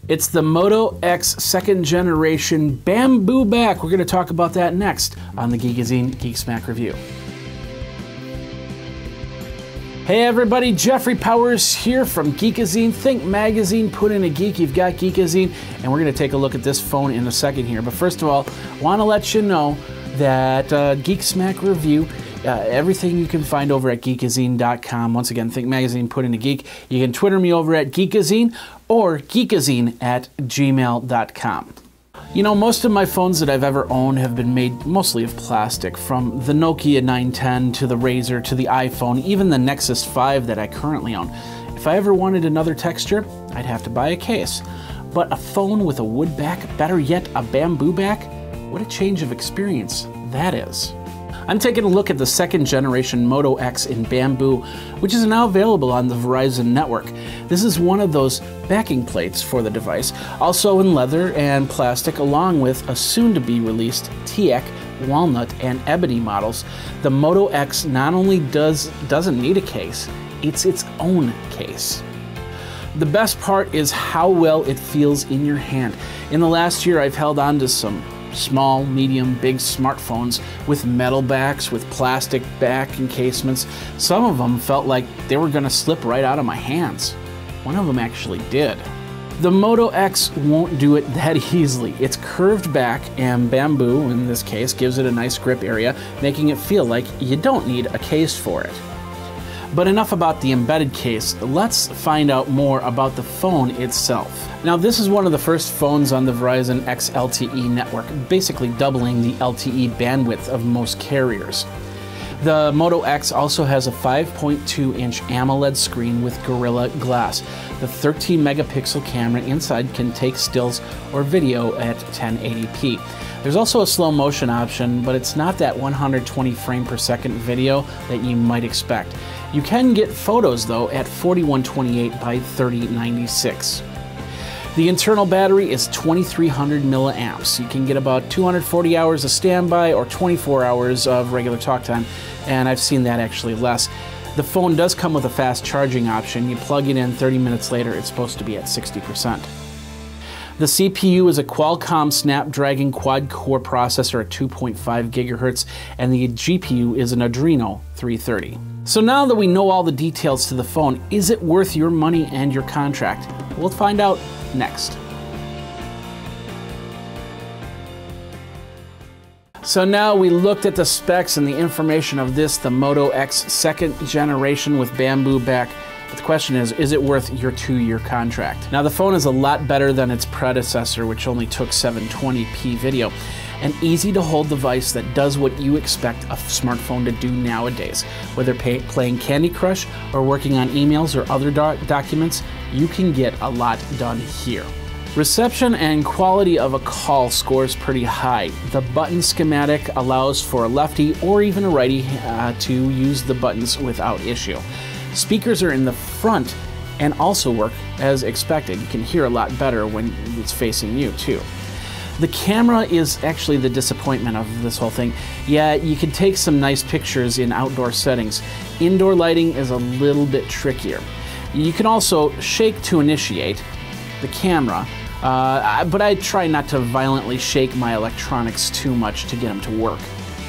It's the Moto-X second generation bamboo back. We're going to talk about that next on the Geekazine Geek Smack Review. Hey everybody, Jeffrey Powers here from Geekazine. Think magazine, put in a geek, you've got Geekazine, and we're going to take a look at this phone in a second here. But first of all, I want to let you know that Geek Smack Review, everything you can find over at Geekazine.com. Once again, Think Magazine, put in a geek. You can Twitter me over at Geekazine or Geekazine@gmail.com. You know, most of my phones that I've ever owned have been made mostly of plastic, from the Nokia 910 to the Razr to the iPhone, even the Nexus 5 that I currently own. If I ever wanted another texture, I'd have to buy a case. But a phone with a wood back, better yet, a bamboo back, what a change of experience that is. I'm taking a look at the second generation Moto-X in bamboo, which is now available on the Verizon network. This is one of those backing plates for the device, also in leather and plastic, along with a soon-to-be released teak, walnut, and ebony models. The Moto-X not only doesn't need a case, it's its own case. The best part is how well it feels in your hand. In the last year, I've held on to some small, medium, big smartphones with metal backs, with plastic back encasements. Some of them felt like they were going to slip right out of my hands. One of them actually did. The Moto-X won't do it that easily. Its curved back and bamboo, in this case, gives it a nice grip area, making it feel like you don't need a case for it. But enough about the embedded case, let's find out more about the phone itself. Now, this is one of the first phones on the Verizon X LTE network, basically doubling the LTE bandwidth of most carriers. The Moto-X also has a 5.2-inch AMOLED screen with Gorilla Glass. The 13-megapixel camera inside can take stills or video at 1080p. There's also a slow motion option, but it's not that 120 frame per second video that you might expect. You can get photos though at 4128 by 3096. The internal battery is 2300 milliamps. You can get about 240 hours of standby or 24 hours of regular talk time, and I've seen that actually less. The phone does come with a fast charging option. You plug it in, 30 minutes later it's supposed to be at 60%. The CPU is a Qualcomm Snapdragon quad-core processor at 2.5 gigahertz, and the GPU is an Adreno 330. So now that we know all the details to the phone, is it worth your money and your contract? We'll find out next. So now we looked at the specs and the information of this, the Moto-X second generation with bamboo back. But the question is it worth your 2-year contract? Now, the phone is a lot better than its predecessor, which only took 720p video. An easy-to-hold device that does what you expect a smartphone to do nowadays. Whether playing Candy Crush or working on emails or other documents, you can get a lot done here. Reception and quality of a call scores pretty high. The button schematic allows for a lefty or even a righty to use the buttons without issue. Speakers are in the front and also work as expected. You can hear a lot better when it's facing you too. The camera is actually the disappointment of this whole thing. Yeah, you can take some nice pictures in outdoor settings. Indoor lighting is a little bit trickier. You can also shake to initiate the camera, but I try not to violently shake my electronics too much to get them to work.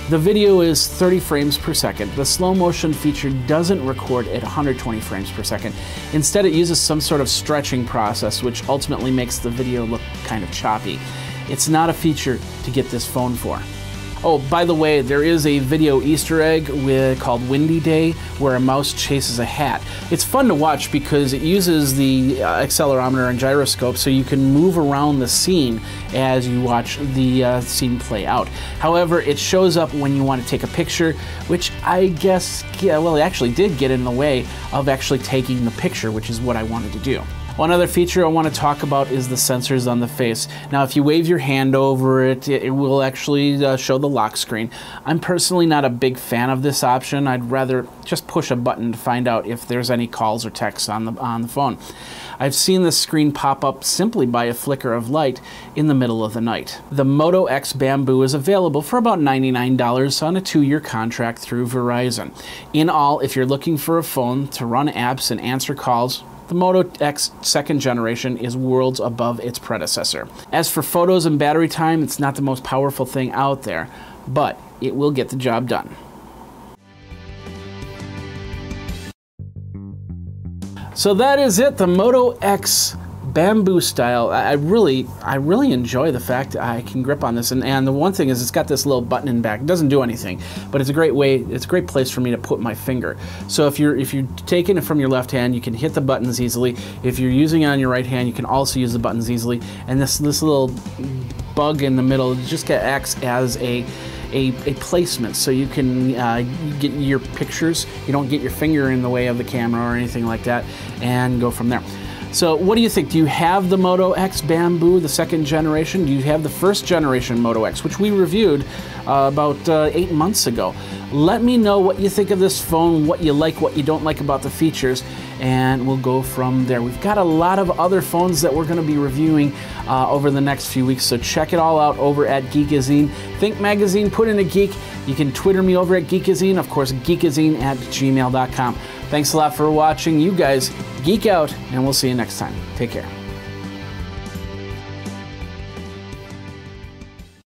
The video is 30 frames per second. The slow motion feature doesn't record at 120 frames per second. Instead, it uses some sort of stretching process, which ultimately makes the video look kind of choppy. It's not a feature to get this phone for. Oh, by the way, there is a video Easter egg called Windy Day, where a mouse chases a hat. It's fun to watch because it uses the accelerometer and gyroscope, so you can move around the scene as you watch the scene play out. However, it shows up when you want to take a picture, which I guess, yeah, well, it actually did get in the way of actually taking the picture, which is what I wanted to do. One other feature I want to talk about is the sensors on the face. Now, if you wave your hand over it, it will actually show the lock screen. I'm personally not a big fan of this option. I'd rather just push a button to find out if there's any calls or texts on the phone. I've seen the screen pop up simply by a flicker of light in the middle of the night. The Moto-X Bamboo is available for about $99 on a 2-year contract through Verizon. In all, if you're looking for a phone to run apps and answer calls the Moto-X second generation is worlds above its predecessor. As for photos and battery time, it's not the most powerful thing out there, but it will get the job done. So that is it, the Moto-X bamboo style. I really enjoy the fact I can grip on this, and the one thing is it's got this little button in back. It doesn't do anything, but it's a great way, it's a great place for me to put my finger. So if you're taking it from your left hand, you can hit the buttons easily. If you're using it on your right hand, you can also use the buttons easily. And this little bug in the middle just acts as a placement, so you can get your pictures. You don't get your finger in the way of the camera or anything like that, and go from there. So what do you think? Do you have the Moto-X Bamboo, the second generation? Do you have the first generation Moto-X, which we reviewed about 8 months ago? Let me know what you think of this phone, what you like, what you don't like about the features, and we'll go from there. We've got a lot of other phones that we're going to be reviewing over the next few weeks, so check it all out over at Geekazine. Think Magazine, put in a geek. You can Twitter me over at Geekazine, of course, geekazine@gmail.com. Thanks a lot for watching. You guys geek out, and we'll see you next time. Take care.